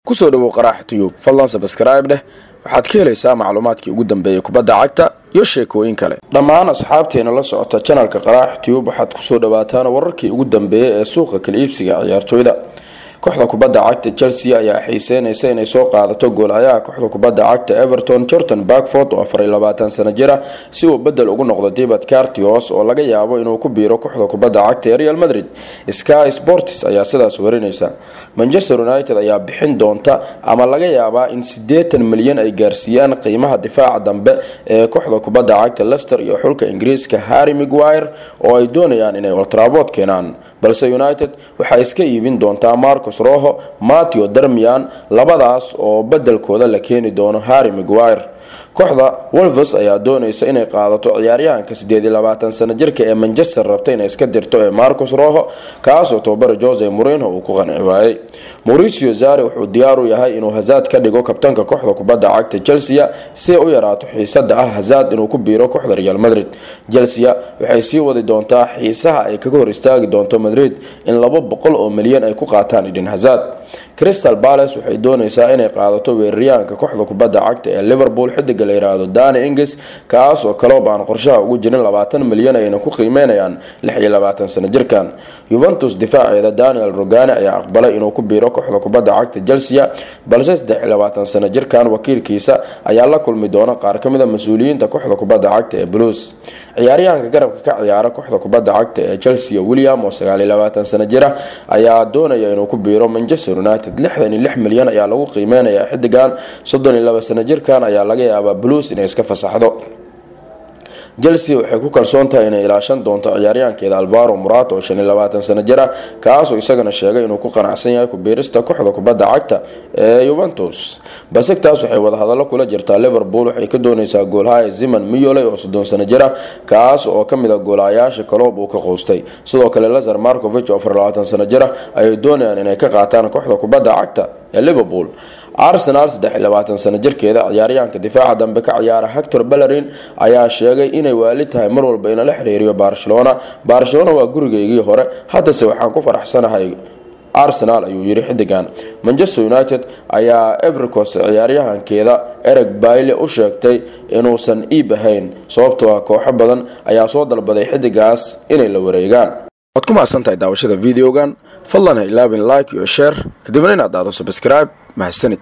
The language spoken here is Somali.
kusoo dhawow Qaraax Tube fadlan subscribe dheh waxaad ka helaysaa macluumaadkii ugu dambeeyay kubadda cagta iyo sheekooyin kale dhammaan asxaabteena la socota channelka Qaraax Tube waxaad kusoo dhawaataan wararkii ugu dambeeyay ee suuqa kala iibsiga ciyaartooyda kooxda kubadda cagta Chelsea ayaa xiiseynaysa inay soo qaadato goolahayaha kooxda kubadda cagta Everton Jordan Pickford oo 24 sano jir ah si uu bedel ugu noqdo Divock Courtois oo laga yaabo inuu ku biiro kooxda kubadda cagta Real Madrid. Sky Sports ayaa sidaas warinaysa. Manchester United ayaa bixin doonta ama laga yaabaa in 80 milyan ay gaarsiiyaan qiimaha difaaca dambe ee kooxda kubadda cagta Leicester iyo xulka Ingiriiska Harry Maguire oo ay doonayaan inay Old Trafford keenaan. balse United waxay iska iibin doontaa Marcos Rojo, Matteo Darmian labadaas oo bedelkooda la keeni doono Harry Maguire. kooxda Wolves ayaa doonaysa inay qaadato ciyaaryahanka 28 sano jirka ee Manchester rabta inay iska dirto ee Marcos Rojo kaas oo tababare Jose Mourinho uu ku qanci waayay. Mauricio Sarri wuxuu diyaar u yahay inuu Hazard ka dhigo kabtanka kooxda kubadda cagta Chelsea si uu yaraato xiisadda Hazard inuu ku biiro kooxda Real Madrid. Chelsea waxay sii wadi doontaa xiisaha ay kaga hor istaagi doonto Madrid in 200 milyan ay ku qaataan Eden Hazard. Crystal Palace waxay doonaysaa inay qaadato weeraryahanka kooxda kubadda cagta ee Liverpool xidiga la yiraahdo Dani Ings kaas oo kale baan qorshaha ugu jirin 20 milyan ayna ku qiimeynayaan 26 sano jirkan. Juventus difaaceeda Daniel Rugani ayaa aqbalay inuu ku biiro kooxda kubadda cagta Chelsea balse 23 sano jirkan wakiilkiisa ayaa la kulmi doona qaar kamid ah mas'uuliyiinta kooxda kubadda cagta ee Blues. ciyaaryahanka garabka ka ciyaara kooxda kubadda cagta ee Chelsea William oo 29 sano jir ah ayaa doonaya inuu ku biiro Manchester United 66 milyan ayaa lagu qiimeynayaa xidigan 32 sano jirkan ayaa laga yaabaa Blues inay iska fasaxdo. Chelsea waxay ku kalsoon tahay inay ilaashan doonto ciyaaryahankeeda Alvaro Morata oo 25 sano jir ah kaas oo isagana sheegay inuu ku qanacsan yahay ku biirista kooxda kubadda cagta ee Juventus. Basiktaas waxay wada hadallo kula jirtaa Liverpool waxay ka doonaysaa goolaha Ziman Miyole oo 30 sano jir ah kaas oo kamid ah goolayaasha Klopp uu ka qoostay. Sidoo kale Lazar Markovic oo 24 sano jir ah ay doonayaan inay ka qaataan kooxda kubadda cagta ee Liverpool. Arsenal 23 sano jirkeeda ciyaaryahanka difaaca dambe ka ciyaara Hector Bellerin ayaa sheegay inay waali tahay mar walba in la xiriiriyo Barcelona waa gurigeygii hore haddase waxaan ku faraxsanahay Arsenal ayuu yiri xidigan. Manchester United ayaa Evercost ciyaaryahankeeda Eric Bailly u sheegtay inuusan iib ahayn sababtoo ah kooxo badan ayaa soo dalbaday xidigaas inay la wareegaan. waad ku mahadsantahay daawashada videogan fadlan ha ilaabin like iyo share kadibna inaad daado subscribe mahadsanid.